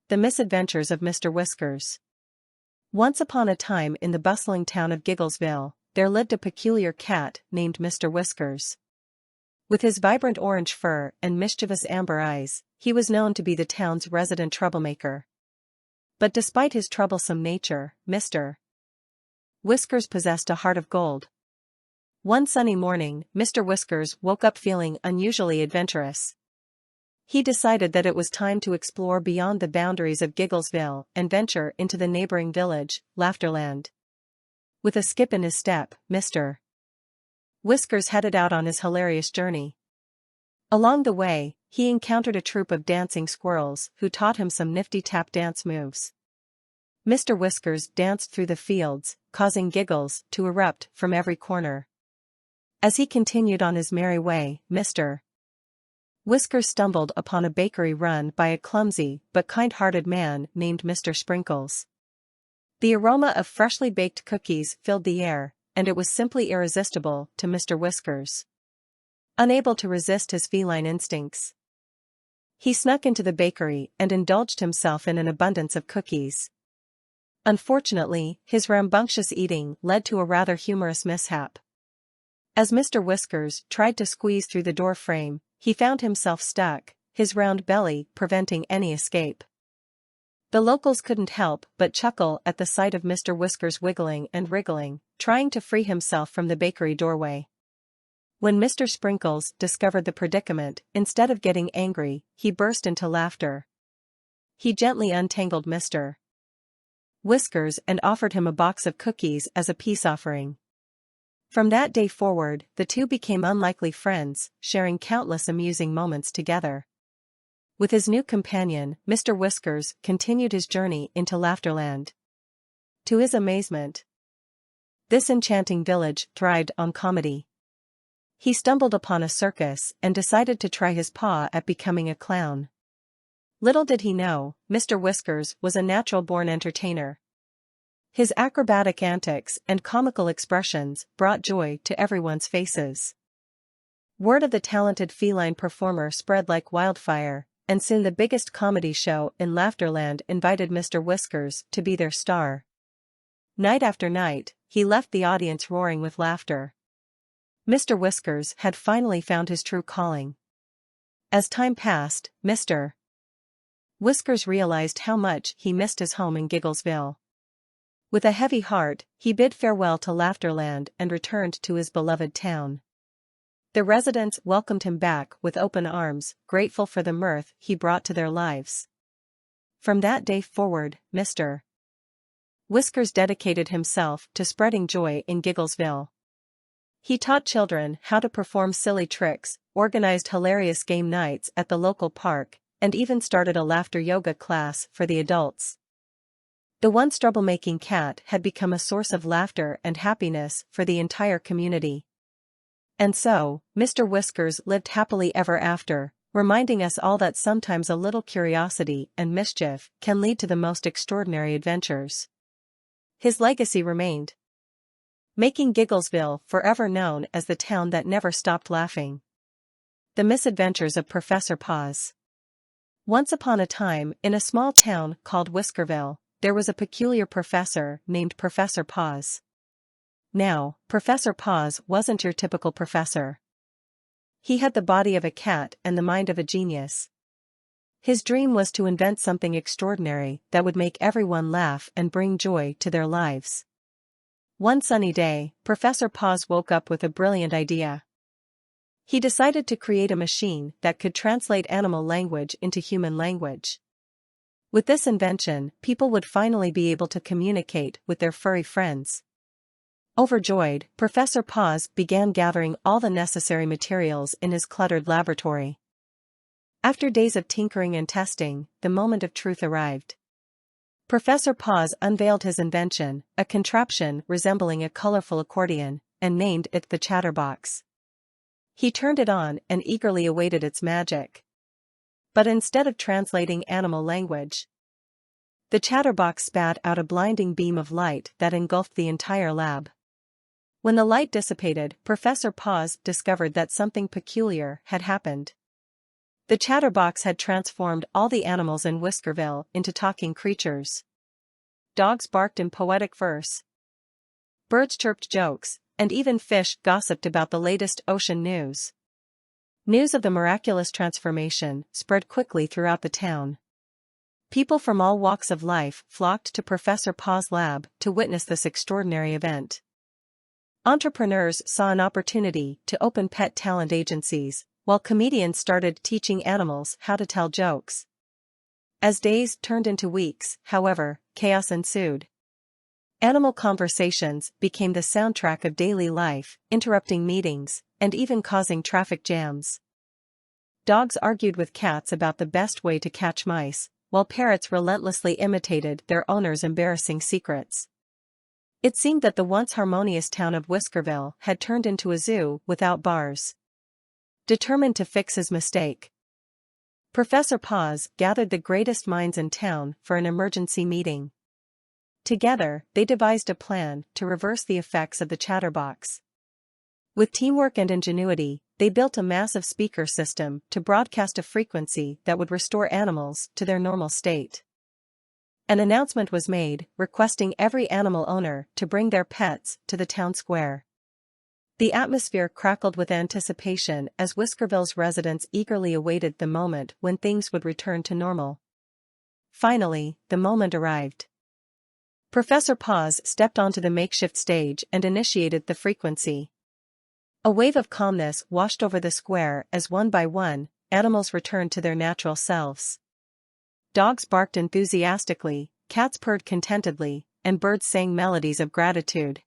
The Misadventures of Mr. Whiskers. Once upon a time in the bustling town of Gigglesville, there lived a peculiar cat named Mr. Whiskers. With his vibrant orange fur and mischievous amber eyes, he was known to be the town's resident troublemaker. But despite his troublesome nature, Mr. Whiskers possessed a heart of gold. One sunny morning, Mr. Whiskers woke up feeling unusually adventurous. He decided that it was time to explore beyond the boundaries of Gigglesville and venture into the neighboring village, Laughterland. With a skip in his step, Mr. Whiskers headed out on his hilarious journey. Along the way, he encountered a troop of dancing squirrels who taught him some nifty tap dance moves. Mr. Whiskers danced through the fields, causing giggles to erupt from every corner. As he continued on his merry way, Mr. Whiskers stumbled upon a bakery run by a clumsy but kind-hearted man named Mr. Sprinkles. The aroma of freshly baked cookies filled the air, and it was simply irresistible to Mr. Whiskers. Unable to resist his feline instincts, he snuck into the bakery and indulged himself in an abundance of cookies. Unfortunately, his rambunctious eating led to a rather humorous mishap. As Mr. Whiskers tried to squeeze through the door frame, he found himself stuck, his round belly preventing any escape. The locals couldn't help but chuckle at the sight of Mr. Whiskers wiggling and wriggling, trying to free himself from the bakery doorway. When Mr. Sprinkles discovered the predicament, instead of getting angry, he burst into laughter. He gently untangled Mr. Whiskers and offered him a box of cookies as a peace offering. From that day forward, the two became unlikely friends, sharing countless amusing moments together. With his new companion, Mr. Whiskers continued his journey into Laughterland. To his amazement, this enchanting village thrived on comedy. He stumbled upon a circus and decided to try his paw at becoming a clown. Little did he know, Mr. Whiskers was a natural-born entertainer. His acrobatic antics and comical expressions brought joy to everyone's faces. Word of the talented feline performer spread like wildfire, and soon the biggest comedy show in Laughterland invited Mr. Whiskers to be their star. Night after night, he left the audience roaring with laughter. Mr. Whiskers had finally found his true calling. As time passed, Mr. Whiskers realized how much he missed his home in Gigglesville. With a heavy heart, he bid farewell to Laughterland and returned to his beloved town. The residents welcomed him back with open arms, grateful for the mirth he brought to their lives. From that day forward, Mr. Whiskers dedicated himself to spreading joy in Gigglesville. He taught children how to perform silly tricks, organized hilarious game nights at the local park, and even started a laughter yoga class for the adults. The once troublemaking cat had become a source of laughter and happiness for the entire community. And so, Mr. Whiskers lived happily ever after, reminding us all that sometimes a little curiosity and mischief can lead to the most extraordinary adventures. His legacy remained, making Gigglesville forever known as the town that never stopped laughing. The Misadventures of Professor Paws. Once upon a time, in a small town called Whiskerville, there was a peculiar professor named Professor Paws. Now, Professor Paws wasn't your typical professor. He had the body of a cat and the mind of a genius. His dream was to invent something extraordinary that would make everyone laugh and bring joy to their lives. One sunny day, Professor Paws woke up with a brilliant idea. He decided to create a machine that could translate animal language into human language. With this invention, people would finally be able to communicate with their furry friends. Overjoyed, Professor Paws began gathering all the necessary materials in his cluttered laboratory. After days of tinkering and testing, the moment of truth arrived. Professor Paws unveiled his invention, a contraption resembling a colorful accordion, and named it the Chatterbox. He turned it on and eagerly awaited its magic. But instead of translating animal language, the Chatterbox spat out a blinding beam of light that engulfed the entire lab. When the light dissipated, Professor Paws discovered that something peculiar had happened. The chatterbox had transformed all the animals in Whiskerville into talking creatures. Dogs barked in poetic verse. Birds chirped jokes, and even fish gossiped about the latest ocean news. News of the miraculous transformation spread quickly throughout the town. People from all walks of life flocked to Professor Paw's lab to witness this extraordinary event. Entrepreneurs saw an opportunity to open pet talent agencies, while comedians started teaching animals how to tell jokes. As days turned into weeks, however, chaos ensued. Animal conversations became the soundtrack of daily life, interrupting meetings, and even causing traffic jams. Dogs argued with cats about the best way to catch mice, while parrots relentlessly imitated their owners' embarrassing secrets. It seemed that the once harmonious town of Whiskerville had turned into a zoo without bars. Determined to fix his mistake, Professor Paws gathered the greatest minds in town for an emergency meeting. Together, they devised a plan to reverse the effects of the chatterbox. With teamwork and ingenuity, they built a massive speaker system to broadcast a frequency that would restore animals to their normal state. An announcement was made, requesting every animal owner to bring their pets to the town square. The atmosphere crackled with anticipation as Whiskerville's residents eagerly awaited the moment when things would return to normal. Finally, the moment arrived. Professor Paws stepped onto the makeshift stage and initiated the frequency. A wave of calmness washed over the square as one by one, animals returned to their natural selves. Dogs barked enthusiastically, cats purred contentedly, and birds sang melodies of gratitude.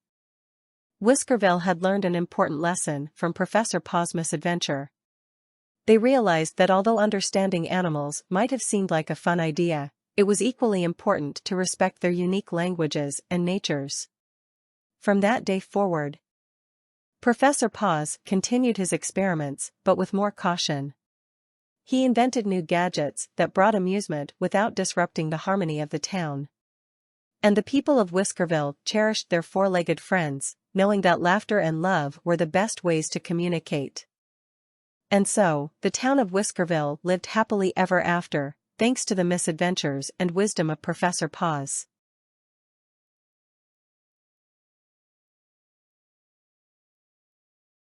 Whiskerville had learned an important lesson from Professor Paw's misadventure. They realized that although understanding animals might have seemed like a fun idea, it was equally important to respect their unique languages and natures. From that day forward, Professor Paws continued his experiments, but with more caution. He invented new gadgets that brought amusement without disrupting the harmony of the town. And the people of Whiskerville cherished their four-legged friends, knowing that laughter and love were the best ways to communicate. And so, the town of Whiskerville lived happily ever after, thanks to the misadventures and wisdom of Professor Paws.